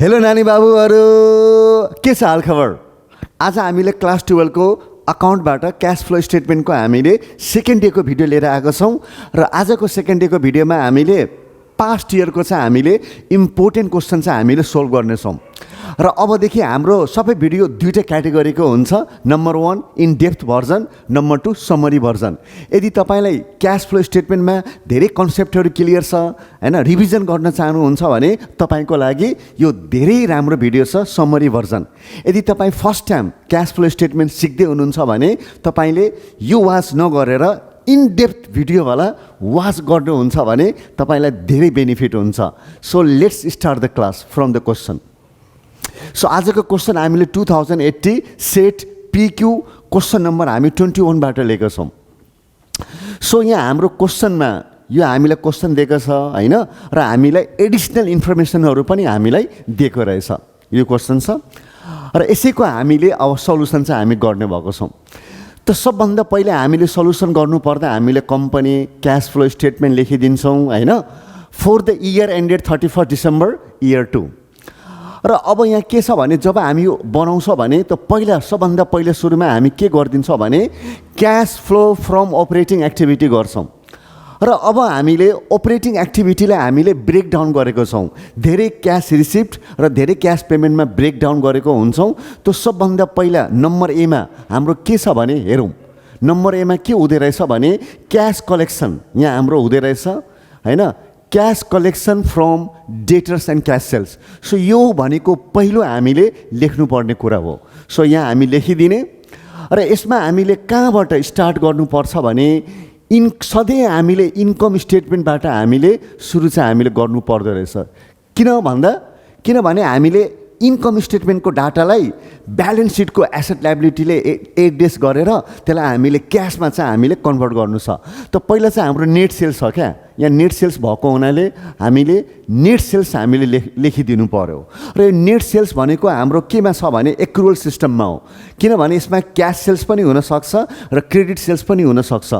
Hello नानी बाबुहरू, के छ हालखबर? आज हामीले क्लास 12 को अकाउन्टबाट क्यास फ्लो स्टेटमेन्टको हामीले सेकेन्ड डेको भिडियो लिएर आएको छौँ र आजको सेकेन्ड डेको भिडियोमा हामीले पास्ट इयरको चाहिँ हामीले इम्पोर्टेन्ट क्वेसन चाहिँ हामीले सोल्भ गर्नेछौँ। र अबदेखि हाम्रो सबै भिडियो दुईवटै क्याटेगोरीको हुन्छ। Number 1 in depth version, number 2 summary version. यदि तपाईँलाई क्यास फ्लो स्टेटमेन्टमा धेरै कन्सेप्टहरू क्लियर छ हैन, रिभिजन गर्न चाहनुहुन्छ भने तपाईँको लागि यो धेरै राम्रो भिडियो छ समरी भर्जन। यदि तपाईँ first time cash flow statement सिक्दै हुनुहुन्छ भने तपाईँले यो वाच नगरेर इन डेप्थ भिडियोवाला वाच गर्नुहुन्छ भने तपाईँलाई धेरै बेनिफिट हुन्छ। So let's start the class from the question. So आजको क्वेसन हामीले 2080 सेट पिक्यू क्वेसन नम्बर हामी 21बाट लिएको छौँ। सो यहाँ हाम्रो क्वेसनमा यो हामीलाई क्वेसन दिएको छ हैन, र हामीलाई एडिसनल इन्फर्मेसनहरू पनि हामीलाई दिएको रहेछ। यो क्वेसन छ र यसैको हामीले अब सल्युसन चाहिँ हामी गर्ने भएको छौँ। त सबभन्दा पहिला हामीले सल्युसन गर्नुपर्दा हामीले कम्पनी क्यास फ्लो स्टेटमेन्ट लेखिदिन्छौँ हैन, for the year ended 31 December year 2। र अब यहाँ के छ भने जब हामी यो बनाउँछ भने त पहिला सबभन्दा पहिला सुरुमा हामी के गरिदिन्छौँ भने cash flow from operating activity गर्छौँ। र अब हामीले अपरेटिङ एक्टिभिटीलाई हामीले ब्रेकडाउन गरेको छौँ। धेरै क्यास रिसिप्ट र धेरै क्यास पेमेन्टमा ब्रेकडाउन गरेको हुन्छौँ। त सबभन्दा पहिला नम्बर एमा हाम्रो के छ भने हेरौँ। नम्बर एमा के हुँदो रहेछ भने क्यास कलेक्सन यहाँ हाम्रो हुँदो रहेछ हैन, cash collection from debtors and cash sales. So यो भनेको पहिलो हामीले लेख्नुपर्ने कुरा हो। सो यहाँ हामी लेखिदिने र यसमा हामीले कहाँबाट स्टार्ट गर्नुपर्छ भने सधैँ हामीले इन्कम स्टेटमेन्टबाट हामीले सुरु चाहिँ हामीले गर्नु पर्दो रहेछ। किनभने हामीले इन्कम स्टेटमेन्टको डाटालाई ब्यालेन्स सिटको एसेट लायबिलिटीले एडजस्ट गरेर त्यसलाई हामीले क्यासमा चाहिँ हामीले कन्भर्ट गर्नु छ। त पहिला चाहिँ हाम्रो नेट सेल्स छ क्या, यहाँ नेट सेल्स भएको हुनाले हामीले नेट सेल्स हामीले लेखिदिनु पर्यो। र यो नेट सेल्स भनेको हाम्रो केमा छ भने एक्रुअल सिस्टममा हो, किनभने यसमा क्यास सेल्स पनि हुनसक्छ र क्रेडिट सेल्स पनि हुनसक्छ।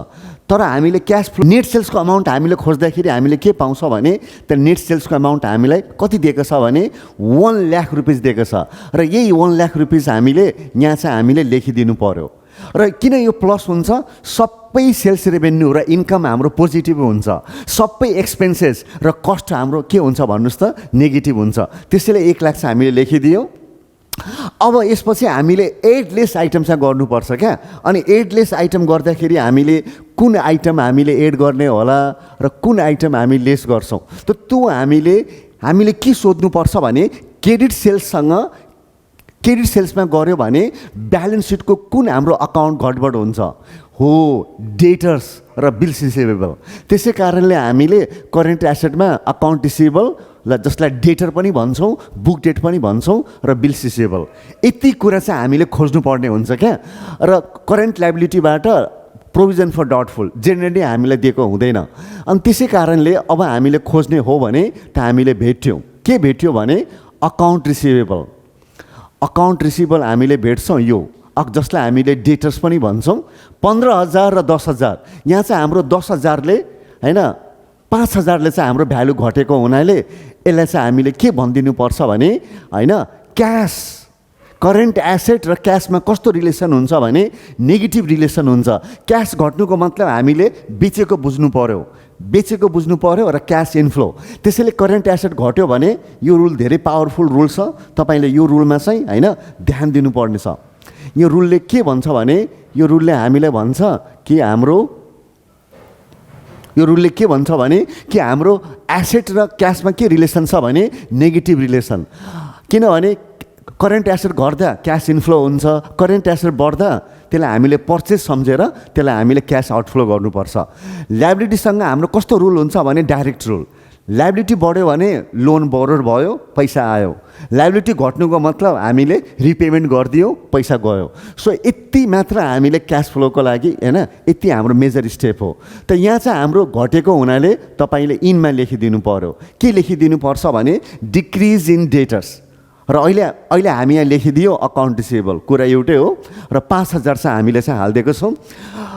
तर हामीले क्यास फ्लो नेट सेल्सको अमाउन्ट हामीले खोज्दाखेरि हामीले के पाउँछ भने त नेट सेल्सको अमाउन्ट हामीलाई कति दिएको छ भने 1 लाख रुपिस दिएको छ। र यही 1 लाख रुपिस हामीले यहाँ चाहिँ हामीले लेखिदिनु पर्यो। र किन यो प्लस हुन्छ, सबै सेल्स रेभेन्यू र इन्कम हाम्रो पोजिटिभ हुन्छ, सबै एक्सपेन्सेस र कस्ट हाम्रो के हुन्छ भन्नुहोस् त नेगेटिभ हुन्छ। त्यसैले 1 लाख चाहिँ हामीले लेखिदियौँ। अब यसपछि हामीले एडलेस आइटम चाहिँ गर्नुपर्छ क्या। अनि एडलेस आइटम गर्दाखेरि हामीले कुन आइटम हामीले एड गर्ने होला र कुन आइटम हामी लेस गर्छौँ। त त्यो हामीले के सोध्नुपर्छ भने क्रेडिट सेल्समा गऱ्यो भने ब्यालेन्स सिटको कुन हाम्रो अकाउन्ट गडबड हुन्छ हो, डेटर्स र बिल्स रिसिभेबल। त्यसै कारणले हामीले करेन्ट एसेटमा अकाउन्ट रिसिभेबल जसलाई डेटर पनि भन्छौँ, बुक डेट पनि भन्छौँ र बिल्स रिसिभेबल, यति कुरा चाहिँ हामीले खोज्नुपर्ने हुन्छ क्या। र करेन्ट लायबिलिटीबाट प्रोभिजन फर डाउटफुल जेनरली हामीलाई दिएको हुँदैन। अनि त्यसै कारणले अब हामीले खोज्ने हो भने त हामीले भेट्यौँ के भेट्यो भने अकाउन्ट रिसिभेबल हामीले भेट्छौँ यो, जसलाई हामीले डेटर्स पनि भन्छौँ। 15,000 र 10,000, यहाँ चाहिँ हाम्रो 10,000ले हैन 5,000ले चाहिँ हाम्रो भ्यालु घटेको हुनाले यसलाई चाहिँ हामीले के भनिदिनु पर्छ भने हैन, क्यास करेन्ट एसेट र क्यासमा कस्तो रिलेसन हुन्छ भने नेगेटिभ रिलेसन हुन्छ। क्यास घट्नुको मतलब हामीले बेचेको बुझ्नु पर्यो र क्यास इन्फ्लो। त्यसैले करेन्ट एसेट घट्यो भने यो रुल धेरै पावरफुल रुल छ, तपाईँले यो रुलमा चाहिँ हैन ध्यान दिनुपर्ने छ। यो रुलले के भन्छ भने यो रुलले हामीलाई भन्छ कि हाम्रो एसेट र क्यासमा के रिलेसन छ भने नेगेटिभ रिलेसन। किनभने करेन्ट एसेट घट्दा क्यास इन्फ्लो हुन्छ, करेन्ट एसेट बढ्दा त्यसलाई हामीले पर्चेस सम्झेर त्यसलाई हामीले क्यास आउटफ्लो गर्नुपर्छ। लायबिलिटीसँग हाम्रो कस्तो रुल हुन्छ भने डाइरेक्ट रुल, लायबिलिटी बढ्यो भने लोन बोरोर भयो, पैसा आयो। लायबिलिटी घट्नुको मतलब हामीले रिपेमेन्ट गरिदियो, पैसा गयो। सो यति मात्र हामीले क्यास फ्लोको लागि हैन, यति हाम्रो मेजर स्टेप हो। त यहाँ चाहिँ हाम्रो घटेको हुनाले तपाईँले इनमा लेखिदिनु पर्यो। के लेखिदिनु पर्छ भने डिक्रिज इन डेटर्स, र अहिले हामी यहाँ लेखिदियो अकाउन्ट रिसिभेबल, कुरा एउटै हो। र 5,000 चाहिँ हामीले चाहिँ हालिदिएको छौँ।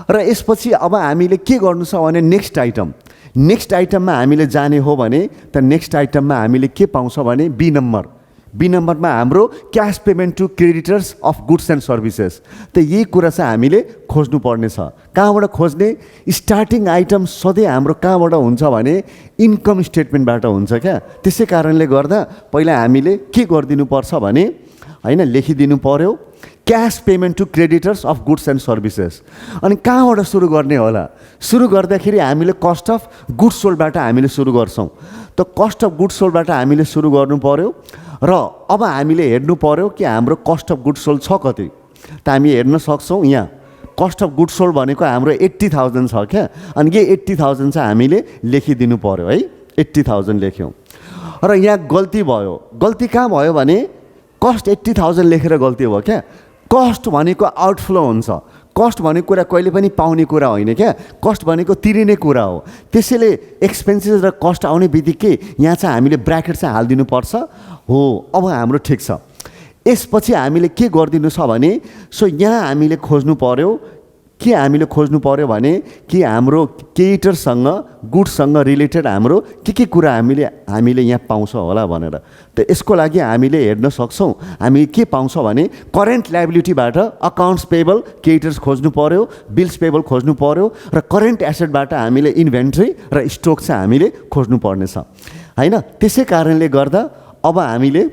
र यसपछि अब हामीले के गर्नु छ भने नेक्स्ट आइटममा हामीले जाने हो भने त नेक्स्ट आइटममा हामीले के पाउँछ भने बी बी नम्बरमा हाम्रो cash payment to creditors of goods and services. त यही कुरा चाहिँ हामीले खोज्नु पर्नेछ। कहाँबाट खोज्ने? स्टार्टिङ आइटम सधैँ हाम्रो कहाँबाट हुन्छ भने इन्कम स्टेटमेन्टबाट हुन्छ क्या। त्यसै कारणले गर्दा पहिला हामीले के गरिदिनु पर्छ भने हैन लेखिदिनु पर्यो cash payment to creditors of goods and services. अनि कहाँबाट सुरु गर्ने होला? सुरु गर्दाखेरि हामीले कस्ट अफ गुड्स सोल्डबाट हामीले सुरु गर्छौँ। त कस्ट अफ गुड्स सोल्डबाट हामीले सुरु गर्नु पर्यो र अब हामीले हेर्नु पर्यो कि हाम्रो कस्ट अफ गुड्स सोल्ड छ कति। त हामी हेर्न सक्छौँ यहाँ कस्ट अफ गुड्स सोल्ड भनेको हाम्रो 80,000 छ क्या। अनि यही 80,000 चाहिँ हामीले लेखिदिनु पर्यो है। 80,000 लेख्यौँ र यहाँ गल्ती भयो। गल्ती कहाँ भयो भने कस्ट 80,000 लेखेर गल्ती भयो क्या। कस्ट भनेको आउटफ्लो हुन्छ। कस्ट भनेको कुरा कहिले पनि पाउने कुरा होइन क्या। कस्ट भनेको तिरिने कुरा हो। त्यसैले एक्सपेन्सेस र कस्ट आउने बित्तिकै यहाँ चाहिँ हामीले ब्राकेट चाहिँ हालिदिनु पर्छ। हो अब हाम्रो ठिक छ। यसपछि हामीले के गरिदिनु छ भने यहाँ हामीले खोज्नु पर्यो के हामीले खोज्नु पर्यो भने कि हाम्रो क्रेडिटरसँग गुड्ससँग रिलेटेड हाम्रो के कुरा हामीले यहाँ पाउँछ होला भनेर। त यसको लागि हामीले हेर्न सक्छौँ हामी के पाउँछ भने करेन्ट लायबिलिटीबाट अकाउन्ट्स पेबल क्रेडिटर्स खोज्नु पर्यो, बिल्स पेबल खोज्नु पर्यो र करेन्ट एसेटबाट हामीले इन्भेन्ट्री र स्टक चाहिँ हामीले खोज्नु पर्नेछ हैन। त्यसै कारणले गर्दा अब हामीले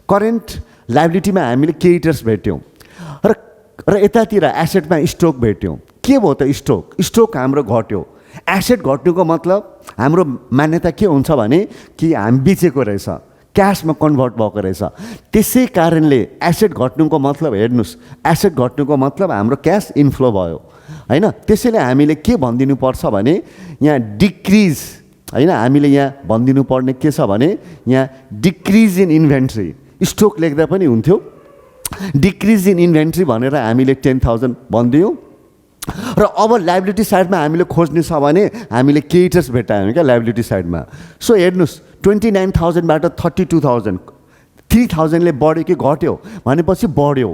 करेन्ट लायबिलिटीमा हामीले क्रेडिटर्स भेट्यौँ र यतातिर एसेटमा स्टक भेट्यौँ। के भयो त स्टक हाम्रो घट्यो। एसेट घट्नुको मतलब हाम्रो मान्यता के हुन्छ भने कि हामी बेचेको रहेछ, क्यासमा कन्भर्ट भएको रहेछ। त्यसै कारणले एसेट घट्नुको मतलब हेर्नुहोस् एसेट घट्नुको मतलब हाम्रो क्यास इन्फ्लो भयो हैन। त्यसैले हामीले के भनिदिनु पर्छ भने यहाँ डिक्रिज हैन। हामीले यहाँ भनिदिनु पर्ने के छ भने यहाँ डिक्रिज इन इन्भेन्ट्री। स्टक लेख्दा पनि हुन्थ्यो। डिक्रिज इन इन्भेन्ट्री भनेर हामीले 10,000 भनिदियौँ र अब लायबिलिटी साइडमा हामीले खोज्ने छ भने हामीले क्रेडिटर्स भेटायौँ क्या लायबिलिटी साइडमा। सो हेर्नुहोस् 29,000बाट 32,000 3,000ले बढ्यो कि घट्यो भनेपछि बढ्यो।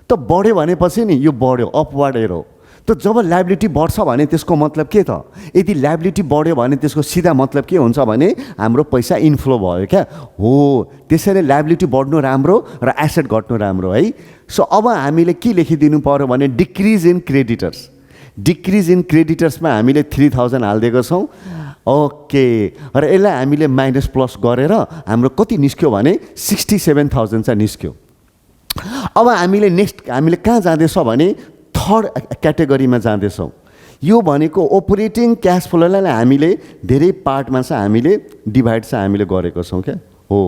त बढ्यो भनेपछि नि यो बढ्यो अपवार्ड एरो। त जब लायबिलिटी बढ्छ भने त्यसको मतलब के त? यदि लायबिलिटी बढ्यो भने त्यसको सिधा मतलब के हुन्छ भने हाम्रो पैसा इन्फ्लो भयो क्या। हो त्यसैले लायबिलिटी बढ्नु राम्रो र एसेट घट्नु राम्रो है। सो अब हामीले के लेखिदिनु पर्यो भने decrease in creditors. Decrease in क्रेडिटर्समा हामीले 3,000 हालिदिएको छौँ। ओके र यसलाई हामीले माइनस प्लस गरेर हाम्रो कति निस्क्यो भने 67,000 चाहिँ निस्क्यो। अब हामीले नेक्स्ट हामीले कहाँ जाँदैछौँ भने थर्ड क्याटेगोरीमा जाँदैछौँ। यो भनेको अपरेटिङ क्यास फ्लोलाई हामीले धेरै पार्टमा चाहिँ हामीले डिभाइड चाहिँ हामीले गरेको छौँ क्या। हो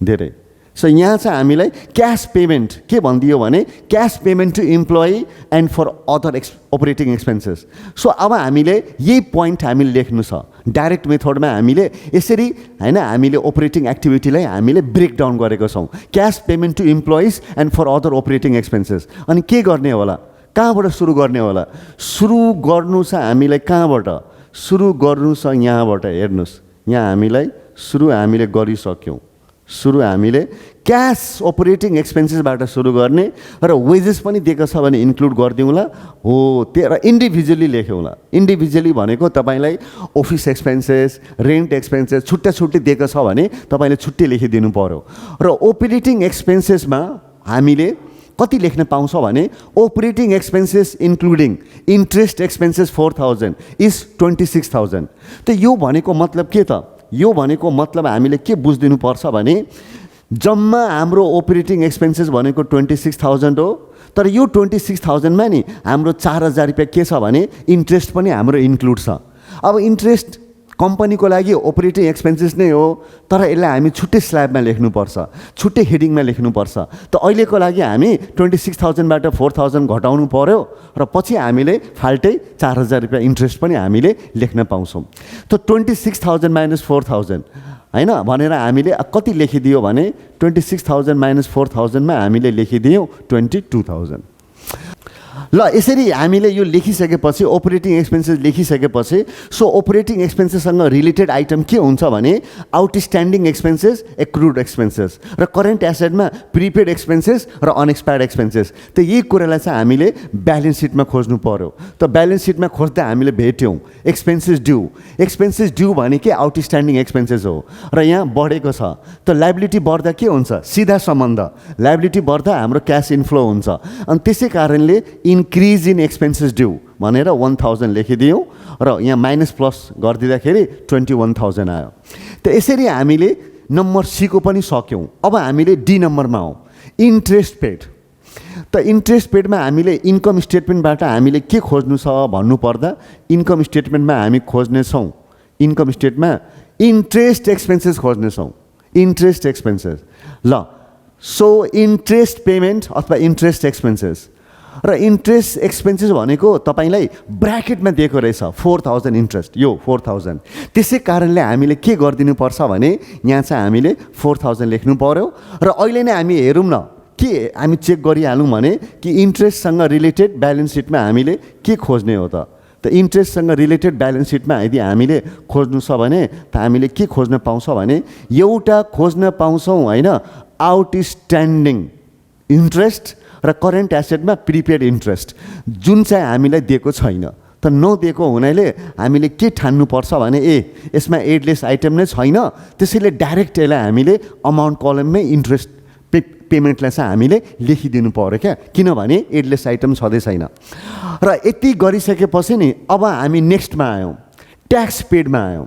धेरै। सो यहाँ चाहिँ हामीलाई क्यास पेमेन्ट के भनिदियो भने cash payment to employee and for other operating expenses. So अब हामीले यही पोइन्ट हामीले लेख्नु छ। डाइरेक्ट मेथडमा हामीले यसरी हैन हामीले अपरेटिङ एक्टिभिटीलाई हामीले ब्रेक डाउन गरेको छौँ। Cash payment to employees and for other operating expenses. अनि के गर्ने होला? कहाँबाट सुरु गर्ने होला? सुरु गर्नु छ हामीलाई कहाँबाट? सुरु गर्नु छ यहाँबाट। हेर्नुहोस् यहाँ हामीलाई सुरु हामीले गरिसक्यौँ। सुरु हामीले क्यास अपरेटिङ एक्सपेन्सेसबाट सुरु गर्ने र वेजेस पनि दिएको छ भने इन्क्लुड गरिदिउँला। हो त्यो इन्डिभिजुअली लेख्यौँला। इन्डिभिजुअली भनेको तपाईँलाई अफिस एक्सपेन्सेस रेन्ट एक्सपेन्सेस छुट्टै दिएको छ भने तपाईँले छुट्टै लेखिदिनु पर्यो। र अपरेटिङ एक्सपेन्सेसमा हामीले कति लेख्न पाउँछ भने operating expenses including interest expenses 4,000 is 26,000। त यो भनेको मतलब के त? यो भनेको मतलब हामीले के बुझिदिनु पर्छ भने जम्मा हाम्रो अपरेटिङ एक्सपेन्सेस भनेको 26,000 हो। तर यो 26,000मा नि हाम्रो 4,000 रुपियाँ के छ भने इन्ट्रेस्ट पनि हाम्रो इन्क्लुड छ। अब इन्ट्रेस्ट कम्पनीको लागि अपरेटिङ एक्सपेन्सेस नै हो तर यसलाई हामी छुट्टै स्ल्याबमा लेख्नुपर्छ, छुट्टै हेडिङमा लेख्नुपर्छ। त अहिलेको लागि हामी 26,000बाट 4,000 घटाउनु पर्यो र पछि हामीले फाल्टै 4,000 रुपियाँ इन्ट्रेस्ट पनि हामीले लेख्न पाउँछौँ। त 26,000 माइनस 4,000 हैन भनेर हामीले कति लेखिदियो भने 26,000 माइनस 4,000मा हामीले लेखिदियौँ 22,000। ल यसरी हामीले यो लेखिसकेपछि अपरेटिङ एक्सपेन्सेस लेखिसकेपछि सो अपरेटिङ एक्सपेन्सेससँग रिलेटेड आइटम के हुन्छ भने आउटस्ट्यान्डिङ एक्सपेन्सेस, एक्रुड एक्सपेन्सेस र करेन्ट एसेटमा प्रिपेड एक्सपेन्सेस र अनएक्सपायर्ड एक्सपेन्सेस। त यही कुरालाई चाहिँ हामीले ब्यालेन्स सिटमा खोज्नु पर्यो। त ब्यालेन्स सिटमा खोज्दा हामीले भेट्यौँ एक्सपेन्सेस ड्यू। एक्सपेन्सेस ड्यू भनेकै आउटस्ट्यान्डिङ एक्सपेन्सेस हो र यहाँ बढेको छ। त लायबिलिटी बढ्दा के हुन्छ? सिधा सम्बन्ध, लायबिलिटी बढ्दा हाम्रो क्यास इन्फ्लो हुन्छ। अनि त्यसै कारणले इन्क्रिज इन एक्सपेन्सेस ड्यू भनेर 1000 लेखिदियौँ र यहाँ माइनस प्लस गरिदिँदाखेरि 21,000 आयो। त यसरी हामीले नम्बर सीको पनि सक्यौँ। अब हामीले डी नम्बरमा हौँ, इन्ट्रेस्ट पेड। त इन्ट्रेस्ट पेडमा हामीले इन्कम स्टेटमेन्टबाट हामीले के खोज्नु छ भन्नुपर्दा इन्कम स्टेटमेन्टमा हामी खोज्नेछौँ, इन्कम स्टेटमा इन्ट्रेस्ट एक्सपेन्सेस खोज्नेछौँ, इन्ट्रेस्ट एक्सपेन्सेस। ल सो इन्ट्रेस्ट पेमेन्ट अथवा इन्ट्रेस्ट एक्सपेन्सेस र इन्ट्रेस्ट एक्सपेन्सेस भनेको तपाईँलाई ब्राकेटमा दिएको रहेछ 4000 इन्ट्रेस्ट, यो 4000। त्यसै कारणले हामीले के गरिदिनुपर्छ भने यहाँ चाहिँ हामीले 4000 लेख्नु पर्यो र अहिले नै हामी हेरौँ न के हामी चेक गरिहालौँ भने कि इन्ट्रेस्टसँग रिलेटेड ब्यालेन्स सिटमा हामीले के खोज्ने हो त। त इन्ट्रेस्टसँग रिलेटेड ब्यालेन्स सिटमा यदि हामीले खोज्नु छ भने त हामीले के खोज्न पाउँछ भने एउटा खोज्न पाउँछौँ होइन, आउटस्ट्यान्डिङ इन्ट्रेस्ट र करेन्ट एसेटमा प्रिपेड इन्ट्रेस्ट जुन चाहिँ हामीलाई दिएको छैन। त नदिएको हुनाले हामीले के ठान्नुपर्छ भने यसमा एडलेस आइटम नै छैन, त्यसैले डाइरेक्ट यसलाई हामीले अमाउन्ट कलममै इन्ट्रेस्ट पेमेन्टलाई चाहिँ हामीले लेखिदिनु पऱ्यो क्या, किनभने एडलेस आइटम छँदै छैन। र यति गरिसकेपछि नि अब हामी नेक्स्टमा आयौँ, ट्याक्स पेडमा आयौँ।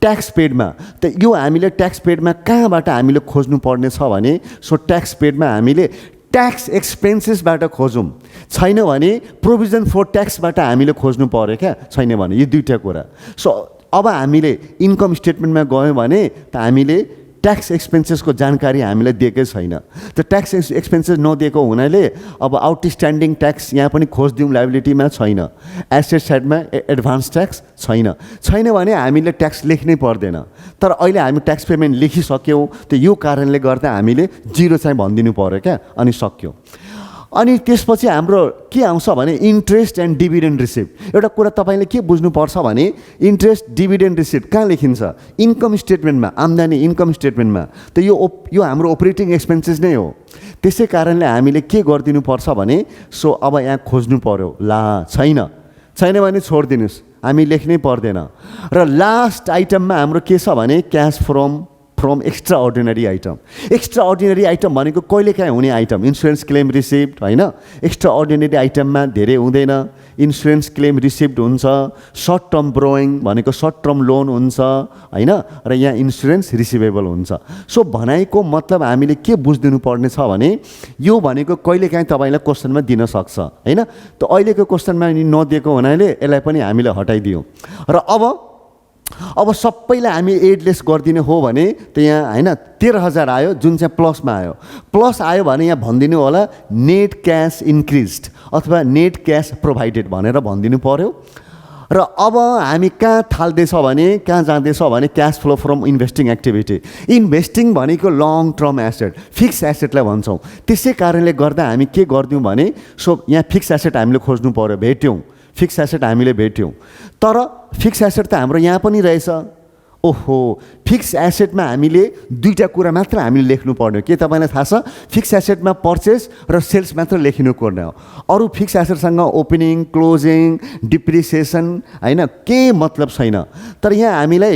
ट्याक्स पेडमा त यो हामीले ट्याक्स पेडमा कहाँबाट हामीले खोज्नु पर्ने छ भने सो ट्याक्स पेडमा हामीले ट्याक्स एक्सपेन्सेसबाट खोजौँ, छैन भने प्रोभिजन फर ट्याक्सबाट हामीले खोज्नु पऱ्यो क्या, छैन भने यो दुईवटा कुरा। सो अब हामीले इन्कम स्टेटमेन्टमा गयौँ भने त हामीले ट्याक्स एक्सपेन्सेसको जानकारी हामीलाई दिएकै छैन। त ट्याक्स एक्सपेन्सेस नदिएको हुनाले अब आउटस्ट्यान्डिङ ट्याक्स यहाँ पनि खोजिदिउँ, लायबिलिटीमा छैन, एसेट साइडमा एडभान्स ट्याक्स छैन, छैन भने हामीले ट्याक्स लेख्नै पर्दैन। तर अहिले हामी ट्याक्स पेमेन्ट लेखिसक्यौँ, त यो कारणले गर्दा हामीले 0 चाहिँ भनिदिनु पऱ्यो क्या, अनि सक्यो। अनि त्यसपछि हाम्रो के आउँछ भने इन्ट्रेस्ट एन्ड डिभिडेन्ड रिसिप्ट। एउटा कुरा तपाईँले के बुझ्नुपर्छ भने इन्ट्रेस्ट डिभिडेन्ड रिसिप्ट कहाँ लेखिन्छ? इन्कम स्टेटमेन्टमा, आम्दानी इन्कम स्टेटमेन्टमा। त यो हाम्रो अपरेटिङ एक्सपेन्सेस नै हो। त्यसै कारणले हामीले के गरिदिनुपर्छ भने सो अब यहाँ खोज्नु पऱ्यो, ला छैन, छैन भने छोडिदिनुहोस्, हामी लेख्नै पर्दैन। र लास्ट आइटममा हाम्रो के छ भने cash from extra ordinary item. Extra ordinary item भनेको कहिलेकाहीँ हुने आइटम, इन्सुरेन्स क्लेम रिसिप्ट होइन। एक्स्ट्रा अर्डिनरी आइटममा धेरै हुँदैन, इन्सुरेन्स क्लेम रिसिप्ट हुन्छ, सर्ट टर्म ब्रोइङ भनेको सर्ट टर्म लोन हुन्छ होइन, र यहाँ इन्सुरेन्स रिसिभेबल हुन्छ। सो भनाइको मतलब हामीले के बुझिदिनु पर्ने छ भने यो भनेको कहिलेकाहीँ तपाईँलाई क्वेसनमा दिन सक्छ होइन। त अहिलेको क्वेसनमा नदिएको हुनाले यसलाई पनि हामीले हटाइदियौँ। र अब सबैलाई हामी एडलेस गरिदिने हो भने त यहाँ होइन 13,000 आयो, जुन चाहिँ प्लसमा आयो। प्लस आयो भने यहाँ भनिदिनु होला नेट क्यास इन्क्रिज्ड अथवा नेट क्यास प्रोभाइडेड भनेर भनिदिनु पर्यो। र अब हामी कहाँ थाल्दैछ भने कहाँ जाँदैछ भने cash flow from investing activity. Investing भनेको लङ टर्म एसेट, फिक्स एसेटलाई भन्छौँ। त्यसै कारणले गर्दा हामी के गरिदिउँ भने सो यहाँ फिक्स एसेट हामीले खोज्नु पऱ्यो, भेट्यौँ, फिक्स एसेट हामीले भेट्यौँ। तर फिक्स एसेट त हाम्रो यहाँ पनि रहेछ। ओहो, फिक्स एसेटमा हामीले दुईवटा कुरा मात्र हामीले लेख्नु पर्ने हो। के तपाईँलाई थाहा छ? फिक्स एसेटमा पर्चेस र सेल्स मात्र लेखिनु पर्ने हो। अरू फिक्स एसेटसँग ओपनिङ, क्लोजिङ, डिप्रिसिएसन होइन केही मतलब छैन। तर यहाँ हामीलाई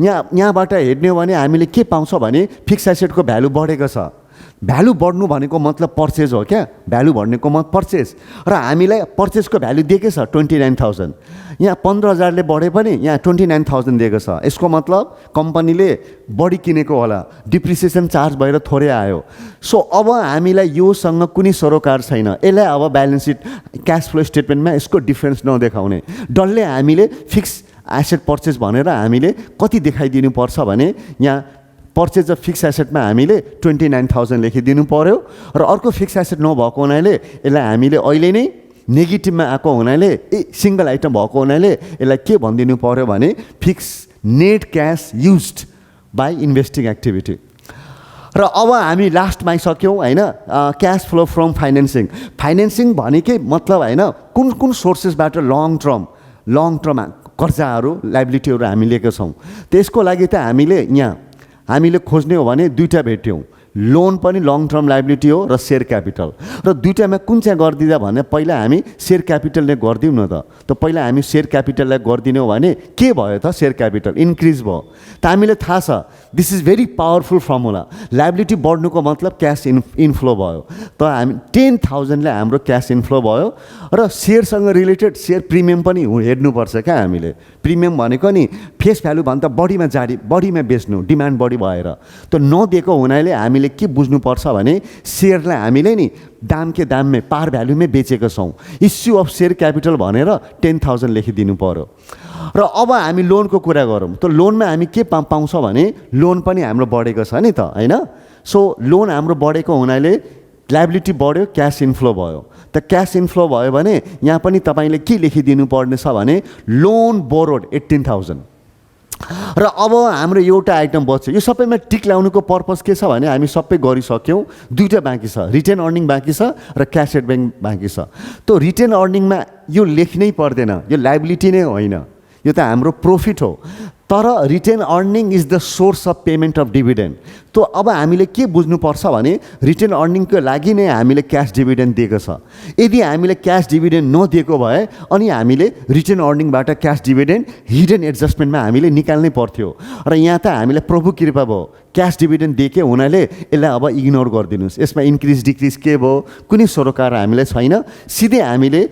यहाँबाट हेर्ने हो भने हामीले के पाउँछ भने फिक्स एसेटको भ्यालु बढेको छ। भ्यालु बढ्नु भनेको मतलब पर्चेज हो क्या, भ्यालु बढ्नेको पर्चेज। र हामीलाई पर्चेजको भ्यालु दिएकै छ 29,000, यहाँ 15,000ले बढे पनि यहाँ 29,000 दिएको छ। यसको मतलब कम्पनीले बढी किनेको होला, डिप्रिसिएसन चार्ज भएर थोरै आयो। सो अब हामीलाई योसँग कुनै सरोकार छैन। यसलाई अब ब्यालेन्स सिट क्यास फ्लो स्टेटमेन्टमा यसको डिफरेन्स नदेखाउने, डल्लै हामीले फिक्स एसेट पर्चेज भनेर हामीले कति देखाइदिनु पर्छ भने यहाँ पर्चेज अफ फिक्स एसेटमा हामीले 29,000 लेखिदिनु पर्यो। र अर्को फिक्स एसेट नभएको हुनाले यसलाई हामीले अहिले नै नेगेटिभमा आएको हुनाले सिङ्गल आइटम भएको हुनाले यसलाई के भनिदिनु पर्यो भने fix net cash used by investing activity. र अब हामी लास्टमा आइसक्यौँ होइन क्यास फ्लो फ्रम फाइनेन्सिङ भनेकै मतलब होइन कुन कुन सोर्सेसबाट लङ टर्म कर्जाहरू लाइबिलिटीहरू हामी लिएका छौँ। त्यसको लागि त हामीले खोज्ने हो भने दुईवटा भेट्यौँ, लोन पनि लङ टर्म लाइबिलिटी हो र सेयर क्यापिटल। र दुईवटामा कुन चाहिँ गरिदिँदा भने पहिला हामी सेयर क्यापिटलले गरिदिउँ न त पहिला हामी सेयर क्यापिटललाई गरिदिने हो भने के भयो त सेयर क्यापिटल इन्क्रिज भयो। त हामीलाई थाहा छ this is very powerful formula, liability बढ्नुको मतलब क्यास इनफ्लो भयो। त हामी 10,000ले हाम्रो क्यास इनफ्लो भयो र सेयरसँग रिलेटेड सेयर प्रिमियम पनि हेर्नुपर्छ क्या हामीले। प्रिमियम भनेको नि फेस भ्यालुभन्दा बढीमा बेच्नु, डिमान्ड बढी भएर त नदिएको हुनाले हामीले के बुझ्नुपर्छ भने सेयरलाई हामीले नि दाममै पार भ्यालुमै बेचेको छौँ। इस्यु अफ सेयर क्यापिटल भनेर 10,000 लेखिदिनु पर्यो। र अब हामी लोनको कुरा गरौँ त लोनमा हामी के पाउँछ भने लोन पनि हाम्रो बढेको छ नि त होइन। सो लोन हाम्रो बढेको हुनाले लाइबिलिटी बढ्यो, क्यास इन्फ्लो भयो। त क्यास इन्फ्लो भयो भने यहाँ पनि तपाईँले के लेखिदिनु पर्नेछ भने लोन बोरोड 18,000। र अब हाम्रो एउटा आइटम बच्छ, यो सबैमा टिक ल्याउनुको पर्पज के छ भने हामी सबै गरिसक्यौँ, दुईवटा बाँकी छ, रिटेन अर्निङ बाँकी छ र क्यास एट ब्याङ्क बाँकी छ। त रिटेन अर्निङमा यो लेख्नै पर्दैन, यो लाइबिलिटी नै होइन, यो त हाम्रो प्रॉफिट हो। तर retain earning is the source of payment of dividend. तो अब हामीले के बुझ्नुपर्छ भने रिटेन अर्निङको लागि नै हामीले क्यास डिभिडेन्ड दिएको छ। यदि हामीले क्यास डिभिडेन्ड नदिएको भए अनि हामीले रिटेन अर्निङबाट क्यास डिभिडेन्ड हिडन एडजस्टमेन्टमा हामीले निकाल्नै पर्थ्यो। र यहाँ त हामीलाई प्रभु कृपा भयो, क्यास डिभिडेन्ड दिएकै हुनाले यसलाई अब इग्नोर गरिदिनुहोस्, यसमा इन्क्रिज डिक्रिज के भयो कुनै सरोकार हामीलाई छैन। सिधै हामीले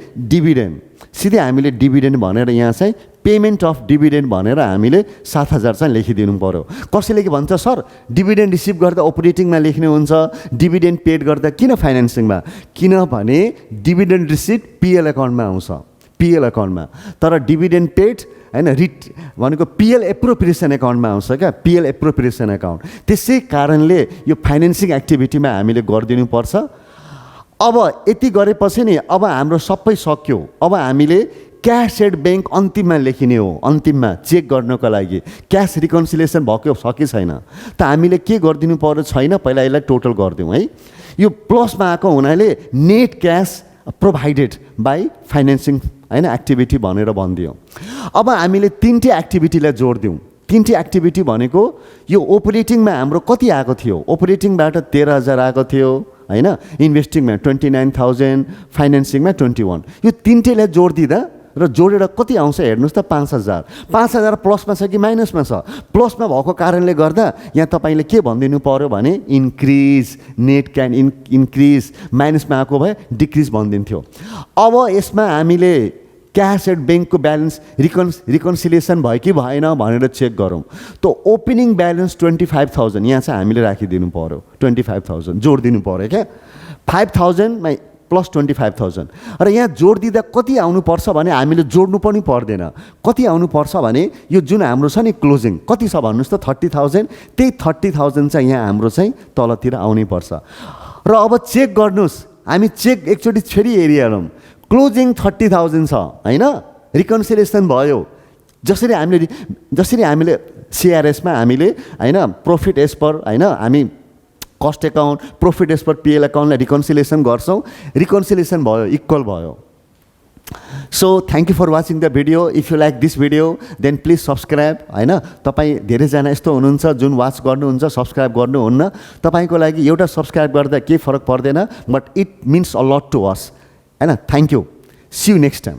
डिभिडेन्ड भनेर यहाँ चाहिँ पेमेन्ट अफ डिभिडेन्ड भनेर हामीले 7,000 चाहिँ लेखिदिनु पर्यो। कसैले के भन्छ सर डिभिडेन्ड रिसिभ गर्दा अपरेटिङमा लेख्ने हुन्छ, डिभिडेन्ड पेड गर्दा किन फाइनेन्सिङमा? किनभने डिभिडेन्ड रिसिभ पिएल एकाउन्टमा आउँछ, पिएल एकाउन्टमा। तर डिभिडेन्ड पेड होइन भनेको पिएल एप्रोप्रिएसन एकाउन्टमा आउँछ क्या, पिएल एप्रोप्रिएसन एकाउन्ट। त्यसै कारणले यो फाइनेन्सिङ एक्टिभिटीमा हामीले गरिदिनुपर्छ। अब यति गरेपछि नि अब हाम्रो सबै सक्यो। अब हामीले क्यास एट ब्याङ्क अन्तिममा लेखिने हो, अन्तिममा चेक गर्नको लागि क्यास रिकन्सिलिएसन भएको छ कि छैन। त हामीले के गरिदिनु पर्यो छैन, पहिला यसलाई टोटल गरिदिउँ है। यो प्लसमा आएको हुनाले net cash provided by financing होइन एक्टिभिटी भनेर भनिदियो। अब हामीले तिनटै एक्टिभिटीलाई जोडिदिउँ। तिनटै एक्टिभिटी भनेको यो अपरेटिङमा हाम्रो कति आएको थियो, अपरेटिङबाट 13,000 आएको थियो होइन, इन्भेस्टिङमा 29,000, फाइनेन्सिङमा 21। यो तिनटैलाई जोडिदिँदा र जोडेर कति आउँछ हेर्नुहोस् त 5,000। 5,000 प्लसमा छ कि माइनसमा छ? प्लसमा भएको कारणले गर्दा यहाँ तपाईँले के भनिदिनु पर्यो भने इन्क्रिज, नेट क्यान इन्क्रिज, माइनसमा आएको भए डिक्रिज भनिदिन्थ्यो। अब यसमा हामीले क्यास एट ब्याङ्कको ब्यालेन्स रिकन्सिलिएसन भयो कि भएन भनेर चेक गरौँ। त ओपनिङ ब्यालेन्स 25,000 यहाँ चाहिँ हामीले राखिदिनु पर्यो, 25,000 जोडिदिनु पर्यो क्या। 5,000 प्लस 25,000 र यहाँ जोड दिँदा कति आउनुपर्छ भने हामीले जोड्नु पनि पर्दैन। कति आउनुपर्छ भने यो जुन हाम्रो छ नि क्लोजिङ कति छ भन्नुहोस् त 30,000, त्यही 30,000 चाहिँ यहाँ हाम्रो चाहिँ तलतिर आउनै पर्छ। र अब चेक गर्नुहोस्, हामी चेक एकचोटि फेरि हेरिहालौँ, क्लोजिङ 30,000 छ होइन, रिकन्सिलिएसन भयो। जसरी हामीले सिआरएसमा हामीले होइन प्रॉफिट एज पर होइन हामी cost account profit as per PL एकाउन्टलाई रिकन्सिलिएसन गर्छौँ, रिकन्सिलिएसन भयो, इक्वल भयो। So thank you for watching the video. If you like this video then please subscribe होइन। तपाईँ धेरैजना यस्तो हुनुहुन्छ जुन वाच गर्नुहुन्छ सब्सक्राइब गर्नुहुन्न। तपाईँको लागि एउटा सब्सक्राइब गर्दा केही फरक पर्दैन, but it means a lot to us होइन। Thank you, see you next time.